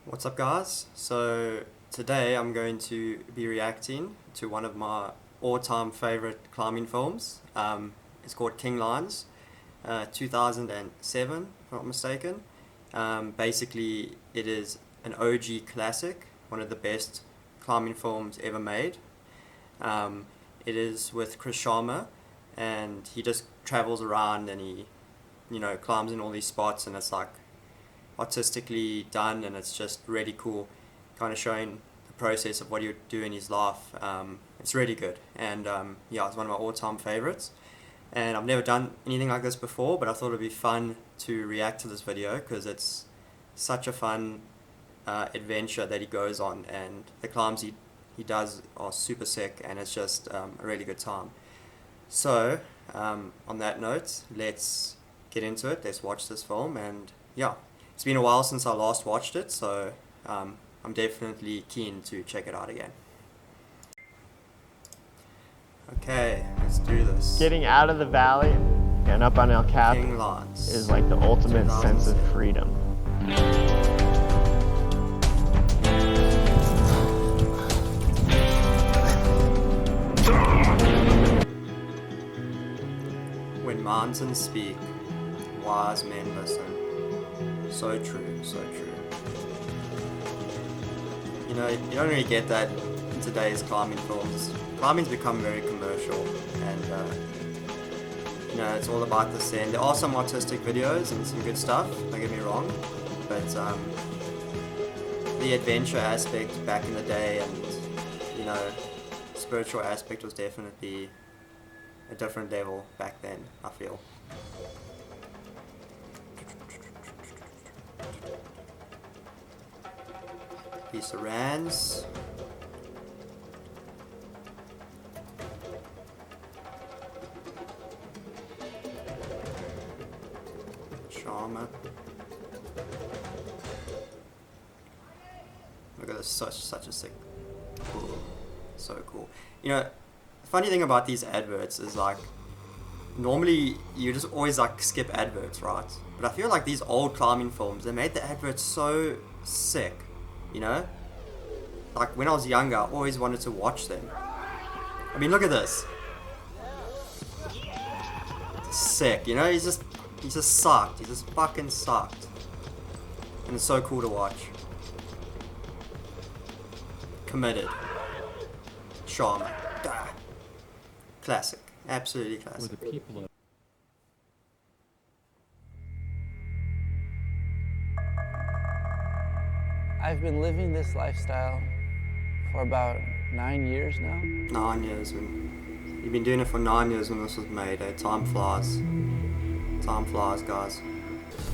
What's up, guys? So today I'm going to be reacting to one of my all-time favorite climbing films. It's called King Lions, 2007 if I'm not mistaken. Basically it is an OG classic, one of the best climbing films ever made. It is with Chris Sharma, and he just travels around and he climbs in all these spots, and it's like artistically done, and it's just really cool, kind of showing the process of what you do in his life. It's really good, and yeah, it's one of my all-time favorites, and I've never done anything like this before, but I thought it'd be fun to react to this video because it's such a fun adventure that he goes on, and the climbs he does are super sick, and it's just a really good time. So on that note, let's get into it. Let's watch this film, and yeah, it's been a while since I last watched it, so I'm definitely keen to check it out again. Okay, let's do this. Getting out of the valley and up on El Cap King Lions is like the ultimate sense of 2007. freedom. When mountains speak, wise men listen. So true, so true. You know, you don't really get that in today's climbing films. Climbing's become very commercial, and it's all about the scene. There are some artistic videos and some good stuff, don't get me wrong, but the adventure aspect back in the day and spiritual aspect was definitely a different level back then, I feel. Piece of Rands. Sharma. Look at this, such a sick. Ooh, so cool. The funny thing about these adverts is like normally you just always like skip adverts, right? But I feel like these old climbing films, they made the adverts so sick. Like when I was younger, I always wanted to watch them. I mean, look at this. Sick, he's just sucked. He's just fucking sucked. And it's so cool to watch. Committed. Sharma. Classic. Absolutely classic. I've been living this lifestyle for about 9 years now. 9 years. You've been doing it for 9 years when this was made. Time flies. Time flies, guys.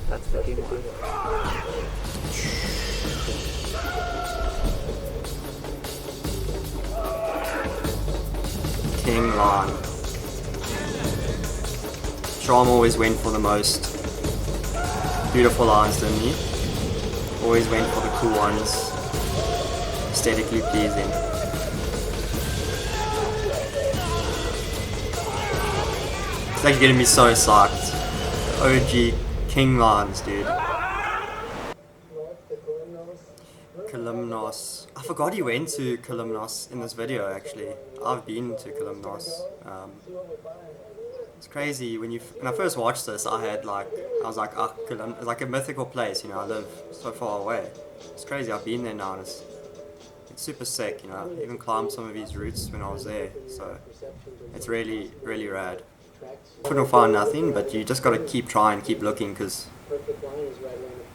That's the King Lion. King Lion. Sharma always went for the most beautiful lines, didn't he? Always went for the cool ones. Aesthetically pleasing. It's like getting me so psyched. OG King Lions, dude. Kalymnos. I forgot he went to Kalymnos in this video, actually. I've been to Kalymnos. It's crazy when I first watched this. I was like, it's like a mythical place. I live so far away. It's crazy. I've been there now, and it's super sick. I even climbed some of these routes when I was there. So it's really, really rad. Couldn't find nothing, but you just gotta keep trying, keep looking, because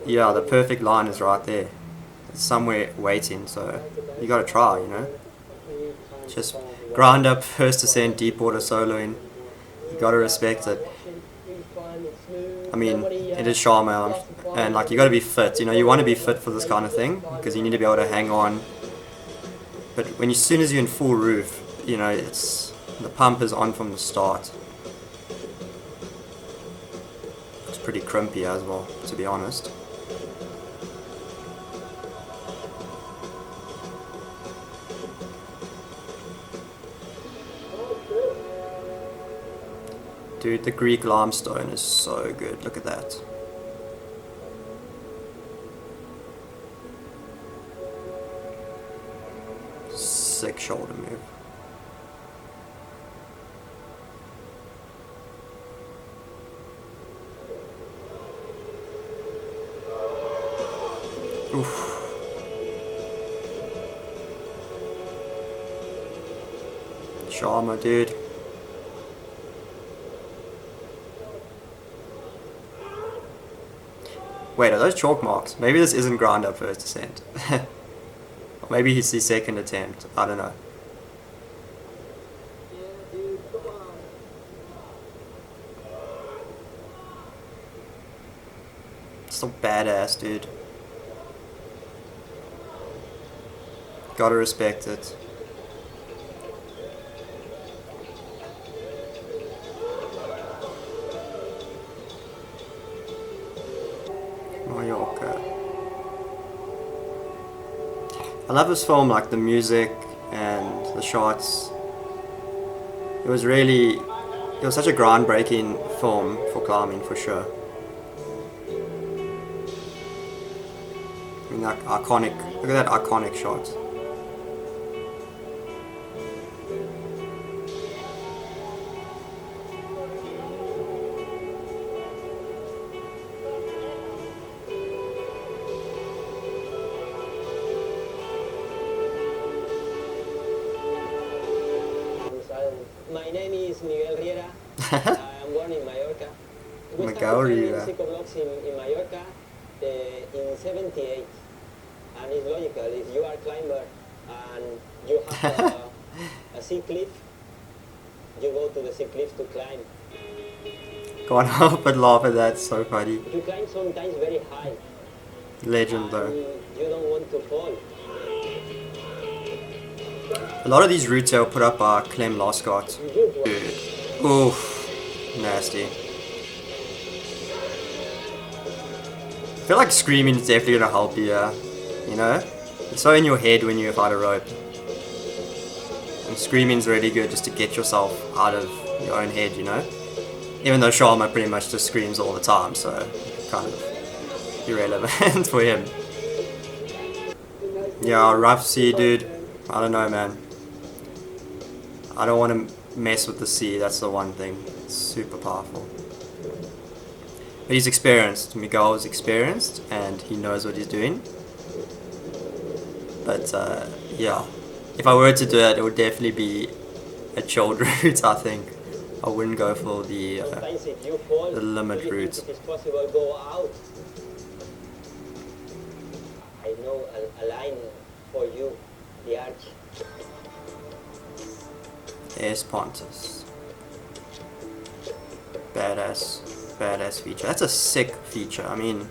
yeah, the perfect line is right there. It's somewhere waiting, so you gotta try. Just grind up first ascent, deep water soloing. You gotta respect it. I mean, it is Sharma, and like you gotta be fit. You want to be fit for this kind of thing because you need to be able to hang on. But as soon as you're in full roof, the pump is on from the start. It's pretty crimpy as well, to be honest. Dude, the Greek limestone is so good. Look at that. sick shoulder move. Oof. Sharma, dude. Wait, are those chalk marks? Maybe this isn't ground up first descent. Or maybe it's the second attempt. I don't know. Still badass, dude. Gotta respect it. Mallorca. I love this film, like the music and the shots. It was such a groundbreaking film for climbing, for sure. I mean, that iconic, look at that iconic shot. My name is Miguel Riera. I'm born in Mallorca. We Miguel started climbing Riera. psychoblocks in Mallorca in '78. And it's logical, if you are a climber and you have a sea cliff, you go to the sea cliff to climb. Can't help but laugh at that, so funny. You climb sometimes very high. Legend and though. you don't want to fall. A lot of these routes here were put up by Clem Loscott. You Oof, nasty. I feel like screaming is definitely gonna help you, you know? It's so in your head when you fight a rope. And screaming's really good just to get yourself out of your own head, you know? Even though Sharma pretty much just screams all the time, so kind of irrelevant for him. Yeah, rough sea, dude. I don't know, man. I don't want to mess with the sea, that's the one thing. It's super powerful. But he's experienced. Miguel is experienced and he knows what he's doing. But yeah, if I were to do it, it would definitely be a chilled route, I think. I wouldn't go for the sometimes if you fall, limit you route. think it is possible go out. I know a line for you, the arch. Es Pontus. Badass feature. That's a sick feature. I mean,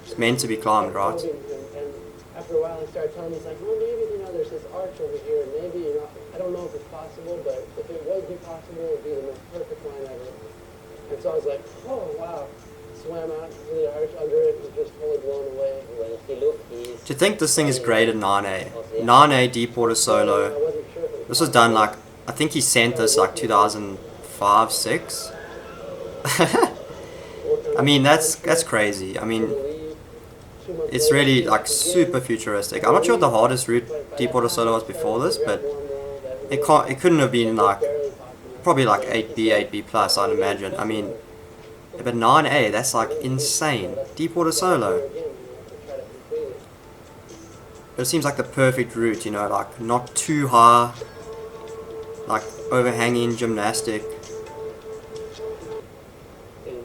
it's meant to be climbed, right? And after a while, he started telling me, he's like, well, maybe, there's this arch over here, and maybe, I don't know if it's possible, but if it would be possible, it would be the most perfect line ever. And so I was like, oh, wow. Swam out to the arch under it, was just totally blown away. When he looked, he's Do you think this thing is graded 9A? 9A Deepwater I Solo. wasn't sure if it This was done like, I think he sent this like 2005, 6. I mean, that's crazy. I mean, it's really like super futuristic. I'm not sure what the hardest route Deepwater Solo was before this, but it couldn't have been like probably like 8B, 8B plus, I'd imagine. I mean, but 9A, that's like insane. Deepwater Solo. But it seems like the perfect route, you know, like not too high, like overhanging, gymnastic. in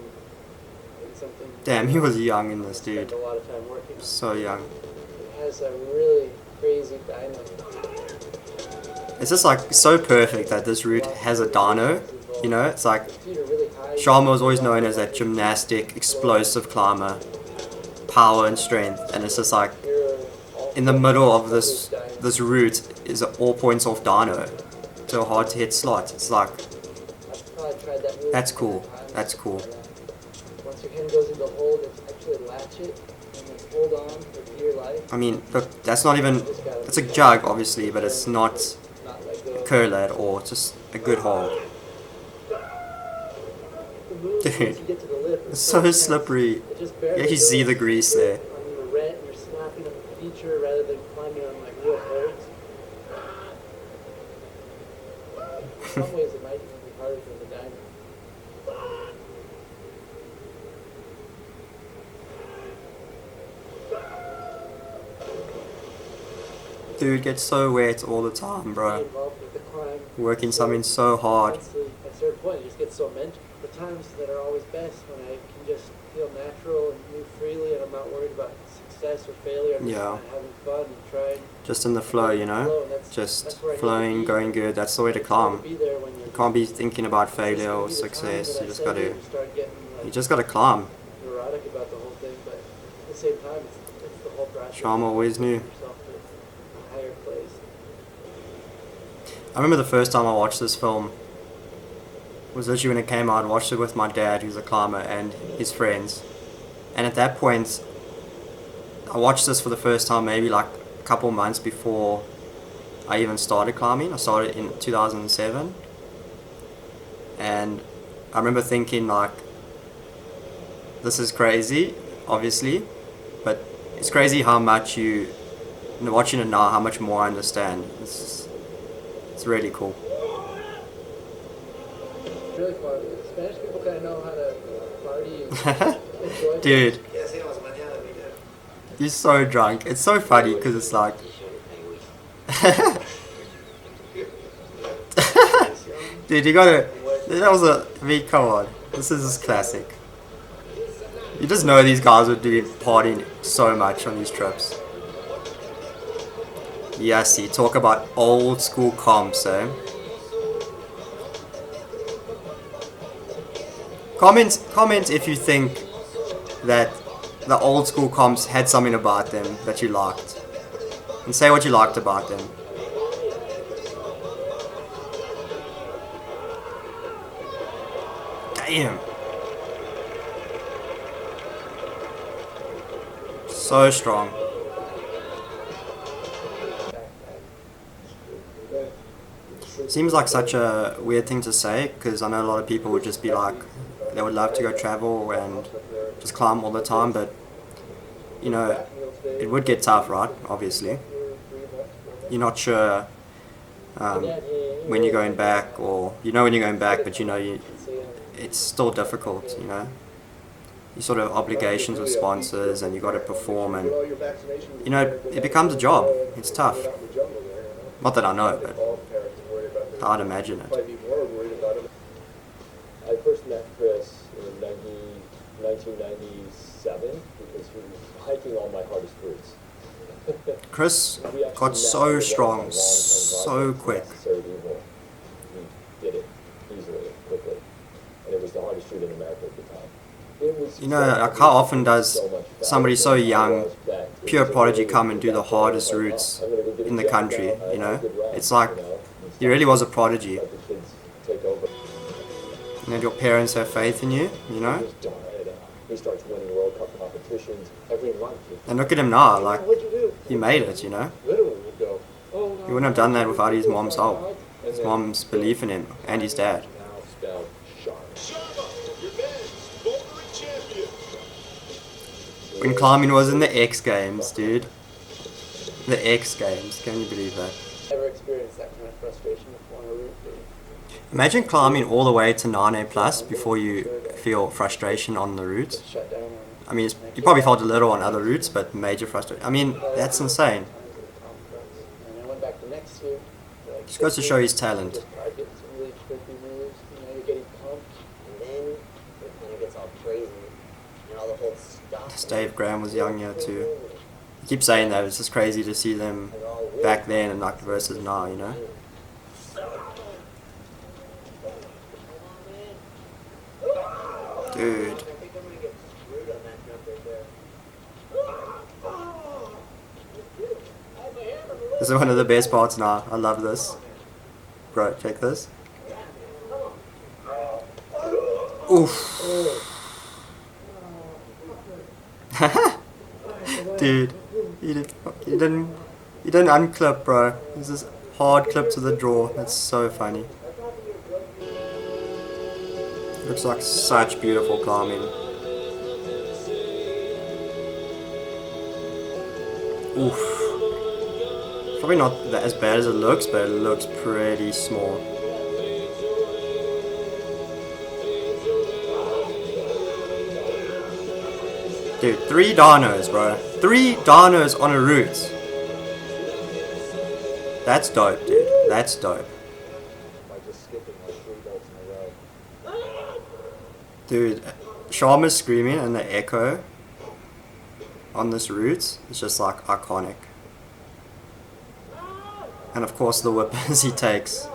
something. Damn, he was young in this, dude. Spent a lot of time working. So young. It has a really crazy dynamic. It's just like so perfect that this route has a dyno, you know? It's like Feet are really high. Sharma was always known as that gymnastic, explosive climber, power and strength, and it's just like You're all in the middle of this route is an all points off dyno to a hard to hit slot. It's like I've probably tried that move that's a cool. couple times. That's cool. Once your hand goes into hold, it's actually latch it and then hold on for dear life. I mean, look, that's not even it's a jug obviously, but it's not Not let go. a curler at all. It's just a good hold. The move, Dude, once you get to the lip, It's so intense. slippery. It just barely Yeah, you see the goes. grease there. I mean, you're snapping a feature rather than climbing on like real holds. some ways it might even be harder than the diamond. Dude gets so wet all the time, Be bro. involved with the climb. Working something so hard. Honestly, at a certain point, you just get so mental. The times that are always best when I can just feel natural and move freely, and I'm not worried about success or failure. I'm just Yeah. kind of having fun and trying. Just in the flow, you know? Flow, and that's Just where I need to flowing, be. going good. That's the way to It's hard climb. to be there when you're You can't be thinking about it's failure gonna or be the times success. that You I just said gotta, you start getting, like, you just gotta climb. neurotic about the whole thing, but at the same time, it's the whole process. Sharma always knew. Yourself to a higher place. I remember the first time I watched this film was literally when it came out. I watched it with my dad, who's a climber, and his friends. And at that point, I watched this for the first time maybe like a couple months before I even started climbing. I started in 2007. And I remember thinking like, this is crazy, obviously, but it's crazy how much watching it now, how much more I understand. It's really cool. It's really fun. Spanish people kind of know how to party and enjoy Dude, he's so drunk. It's so funny because it's like, dude, you gotta. That was come on. This is classic. You just know these guys would be partying so much on these trips. Yes, you talk about old school comps, eh? Comment if you think that the old school comps had something about them that you liked. And say what you liked about them. Damn. So strong. Seems like such a weird thing to say because I know a lot of people would just be like, they would love to go travel and just climb all the time, but you know, it would get tough, right? Obviously. You're not sure when you're going back, or you know when you're going back, but you know it's still difficult, you know. You sort of obligations with sponsors and you got to perform, and you know it becomes a job. It's tough. Not that I know, but I'd imagine it. I first met Chris in 1997 because he was hiking all my hardest routes. Chris We actually got met so over strong, long-term so projects, quick. necessary evil. We did it easily, quickly, and it was the hardest route in America at the time. It was You know, so like how often does so much better somebody so than I young, was back. It pure was prodigy, really come and do the that hardest like, oh, routes I'm gonna go get a in the job country, now. I you had a know? good run, It's like, you know, and he really was a prodigy. let the kids take over. And then your parents have faith in you, you know? Just died. He starts winning World Cup competitions every month. And look at him now, like, What'd you do? he made it, you know? Literally would go, oh, no, He wouldn't have done that without his mom's help. And His then mom's belief in him, and his dad. now spelled sharp. When climbing was in the X Games, dude. The X Games, can you believe that? Ever experienced that kind of frustration before on a route? Imagine climbing all the way to 9A plus before you feel frustration on the route. Get shut down on I mean, you probably felt a little on other routes, but major frustration. I mean, that's insane. And I went back the next year. Like, Just goes to show his talent. just started getting some really tricky moves. You know, you're getting pumped. And then it kind of gets all crazy. And all the whole stuff. Dave Graham was young here too. I keep saying that, it's just crazy to see them back then and like versus now, you know? Dude. I think I'm gonna get screwed on that jump right there. This is one of the best parts now. I love this. Bro, check this. Oof. Dude, you didn't unclip, bro. This is hard clip to the draw. That's so funny. Looks like such beautiful climbing. Oof. Probably not as bad as it looks, but it looks pretty small. Dude, 3 Danos, bro. 3 Danos on a route. That's dope, dude. That's dope. By just skipping like 3 bolts in a row. Dude, Sharma's screaming and the echo on this route is just like iconic. And of course the whippers he takes.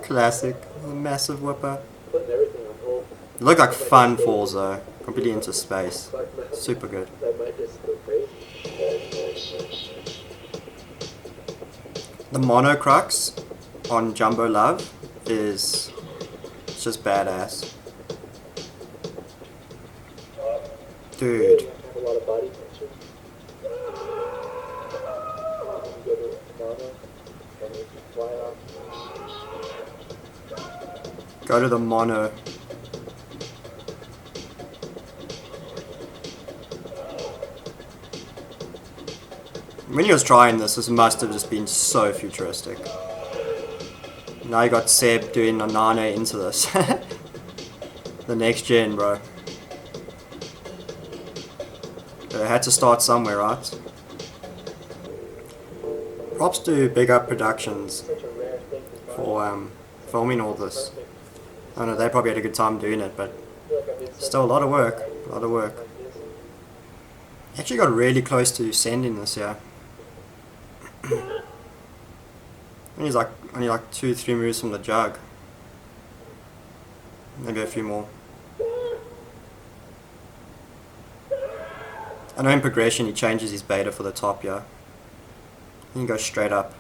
Classic. The massive whipper. Putting everything on hold. It looked like fun falls though. Completely into space. Super good. That might just go crazy. The mono crux on Jumbo Love is it's just badass. Dude. Have a lot of body tension. Go to mono, and you can fly off. Go to the mono. When he was trying this must have just been so futuristic. Now you got Seb doing a Nane into this. The next gen, bro. But it had to start somewhere, right? Props to Big Up Productions Such a rare thing to find. for filming all this. I don't know, they probably had a good time doing it, but I feel like I've been still a lot of work. A lot of work. like this. Actually got really close to sending this year. He's like only like 2-3 moves from the jug. Maybe a few more. I know in progression he changes his beta for the top, yeah. He can go straight up.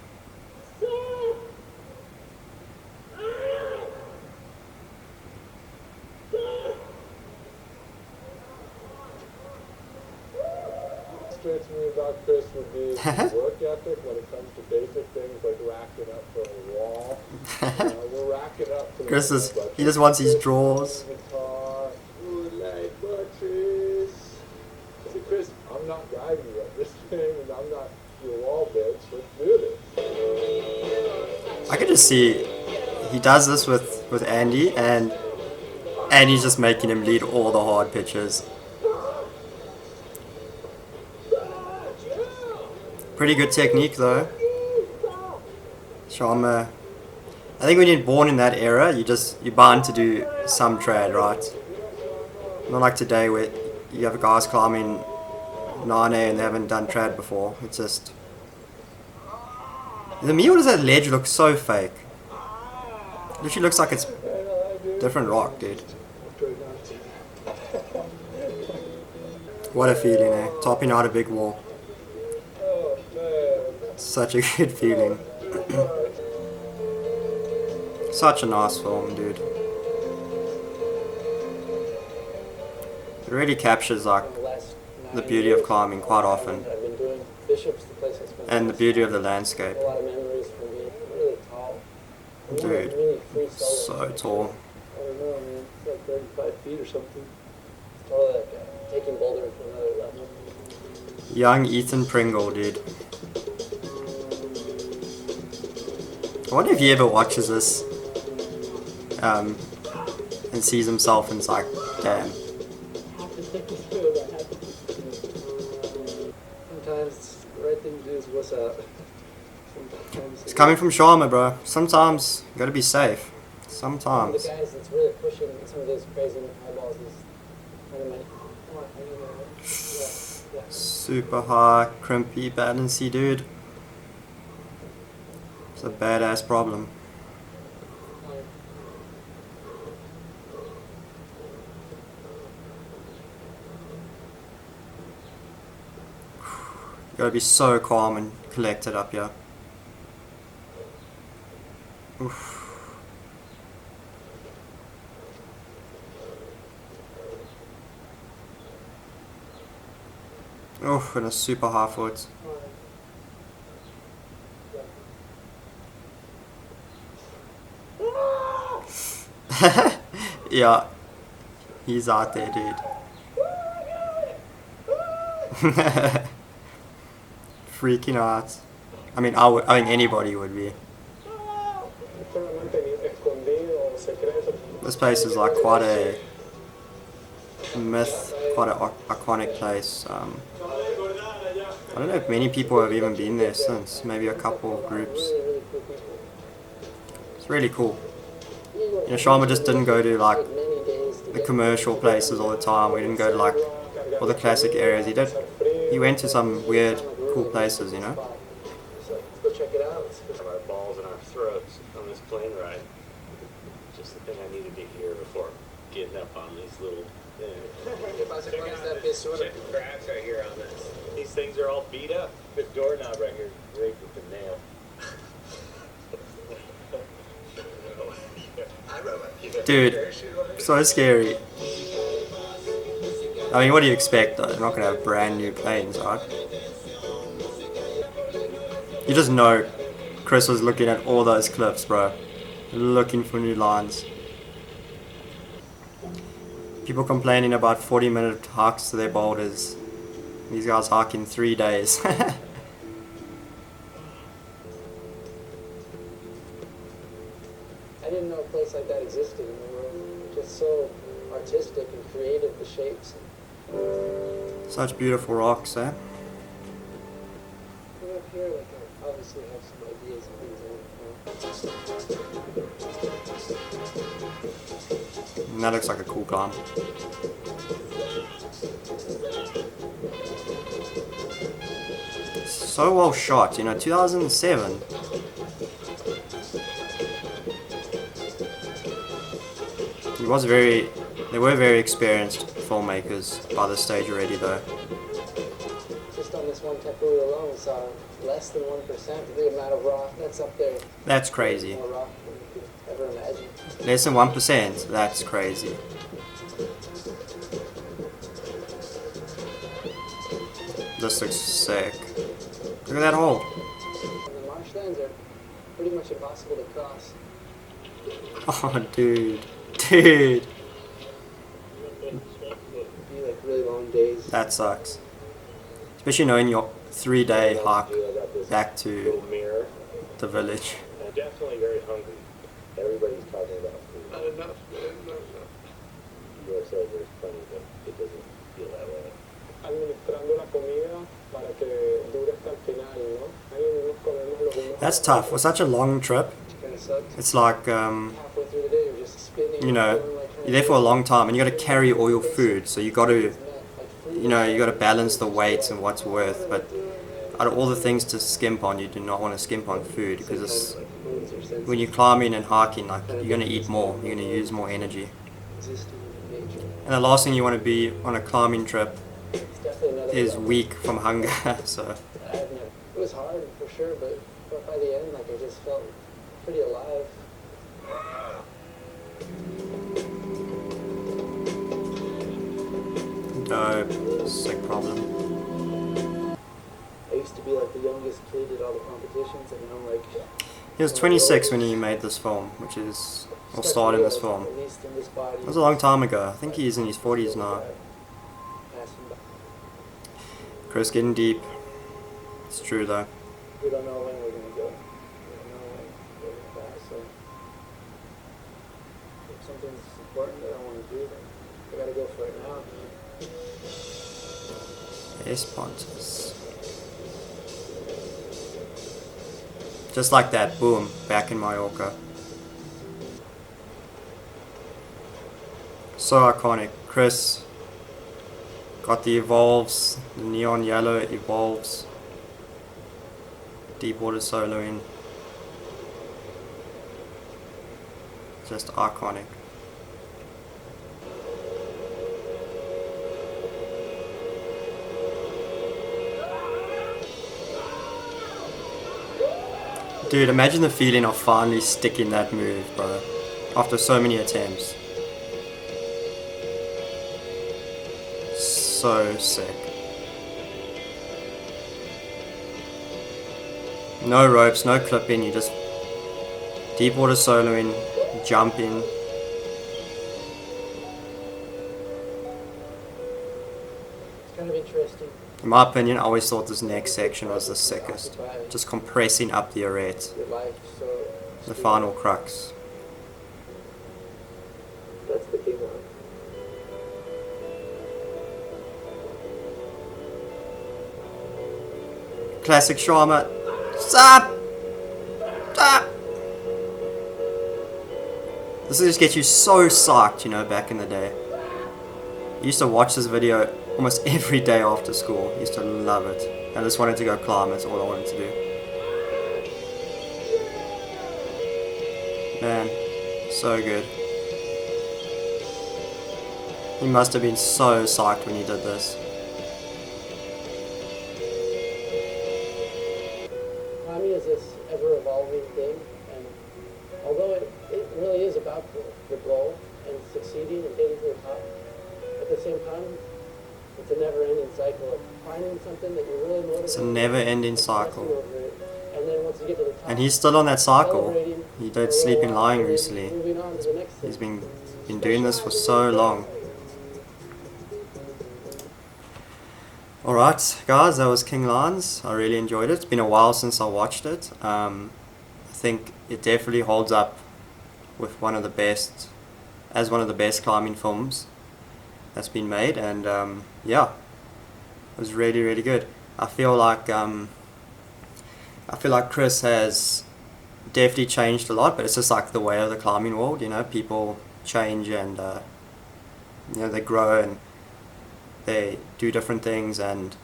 Frustrates me about Chris would be work ethic when it comes to basic things like racking up for a wall. We're racking up for Chris is, he just wants his draws. guitar, leg buttress. I said, Chris, I'm not guiding you at this thing, and I'm not your wall bitch. Let's do this. I could just see he does this with Andy and Andy's just making him lead all the hard pitches. Pretty good technique though. Sharma. I think when you're born in that era, you're bound to do some trad, right? Not like today where you have guys climbing Nane and they haven't done trad before. It's just. To me, what does that ledge look so fake? It literally looks like it's different rock, dude. What a feeling, eh? Topping out a big wall. Such a good feeling. Such a nice film, dude. It really captures like The last the 9 beauty of years climbing quite often, that I've been doing Bishop's the place I spent and the beauty of the landscape. a lot of memories from being really tall. Dude, Really free solo. so tall. I don't know, man. It's like 35 feet or something. It's totally like taking Boulder to another level. Young Ethan Pringle, dude. I wonder if he ever watches this and sees himself and is like, damn. I have to take this field. I have to. Sometimes the right thing to do is what's up. Sometimes It's coming from Sharma, bro. Sometimes you gotta be safe. One of Sometimes. the guys that's really pushing some of those crazy eyeballs is kind of my. Yeah. Super high, crimpy, balancy, dude. It's a badass problem. You gotta be so calm and collected up here. Oof. Oof, and a super high foot. Yeah, he's out there, dude. Freaking out. I mean, I think anybody would be. This place is like quite a myth, quite an iconic place. I don't know if many people have even been there since. Maybe a couple of groups. Really, really cool people. It's really cool. You know, Sharma just didn't go to like Many days to the get commercial places all the time. We didn't go to like all the classic areas. He went to some weird, cool places, you know. So let's go check it out. Our balls in our throats on this plane ride. Just the thing I needed to hear before getting up on these little. Check the cracks right here on this. These things are all beat up. The doorknob right here is rigged with the nail. Dude, so scary. I mean, what do you expect though? They're not gonna have brand new planes, right? You just know Chris was looking at all those clips, bro. Looking for new lines. People complaining about 40-minute hikes to their boulders. These guys hike in 3 days. I didn't know a place like that existed in the world. Just so artistic and creative, the shapes. Such beautiful rocks, eh? Come up here, like, I obviously have some ideas and things And that looks like a cool climb. So well shot, you know, 2007. They were very experienced filmmakers by this stage already though. Just on this one tapu alone, we saw less than 1% the amount of rock that's up there. That's crazy. More rock than you could ever imagine. Less than 1%, that's crazy. This looks sick. Look at that hole. And the marshlands are pretty much impossible to cross. Oh dude. Dude. It'd be like really long days. That sucks. Especially knowing your 3-day hike back to Little mirror. the village. I'm definitely very hungry. Everybody's talking about food. Not enough. You said there's plenty, but it doesn't feel that way. Administrando la comida para que dure hasta el final, ¿no? Ahí nos comemos los unos. That's tough. For such a long trip, Kind of sucks. it's like, Halfway through the day, you're just spinning. you know, feeling like you're there for a long time and you got to carry all your food. So you got to, you know, you got to balance the weights and what's worth. But out of all the things to skimp on, you do not want to skimp on food because it's, when you're climbing and hiking, like you're going to eat more, you're going to use more energy. And the last thing you want to be on a climbing trip is weak from hunger. So It was hard for sure, but by the end, like I just felt pretty alive. dope, sick problem. I used to be like the youngest kid at all the competitions, and now I'm like. He was 26 when he made this film, which is, or started this film. At least in this body. That was a long time ago. I think he's in his 40s now. Passing by. Chris getting deep. It's true though. We don't know when we're gonna go. We don't know when we're gonna pass. So if something's important that I want to do, then I gotta go for it now. Esponjas. Just like that, boom, back in Mallorca. So iconic. Chris got the Evolves, the neon yellow Evolves. Deepwater soloing. Just iconic. Dude, imagine the feeling of finally sticking that move, bro. After so many attempts. So sick. No ropes, no clipping, you just deepwater soloing, jumping. It's kind of interesting. In my opinion, I always thought this next section was the sickest. Just compressing up the arete. Your life, so The final crux. Classic Sharma. Stop! Stop! This will just get you so psyched, you know, back in the day. I used to watch this video almost every day after school. I used to love it. I just wanted to go climb, that's all I wanted to do. Man, so good. He must have been so psyched when he did this. Climbing is this ever-evolving thing, and although it really is about the goal and succeeding and getting to the top, at the same time, it's a never-ending cycle of finding something that you're really motivated. It's a never-ending obsessing cycle. over it, and then once you get to the top, And he's still on that cycle. celebrating He for a did Sleeping while, Lying and then recently. moving on to the next thing. He's been doing this for so long. Alright guys, that was King Lions. I really enjoyed it. It's been a while since I watched it. I think it definitely holds up with one of the best climbing films that's been made, and yeah, it was really, really good. I feel like Chris has definitely changed a lot, but it's just like the way of the climbing world, you know, people change and you know, they grow and they do different things, and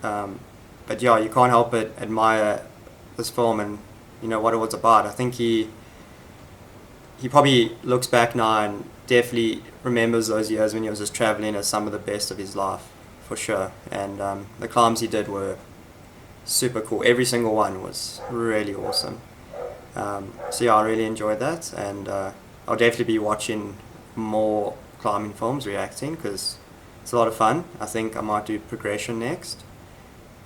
but yeah, you can't help but admire this film and, you know, what it was about. I think he probably looks back now and definitely remembers those years when he was just traveling as some of the best of his life, for sure. And the climbs he did were super cool. Every single one was really awesome. So yeah, I really enjoyed that, and I'll definitely be watching more climbing films, reacting, because it's a lot of fun. I think I might do Progression next.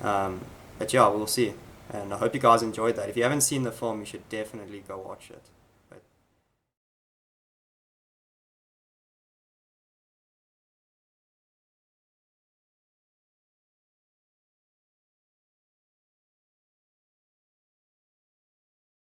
But yeah, we'll see. And I hope you guys enjoyed that. If you haven't seen the film, you should definitely go watch it.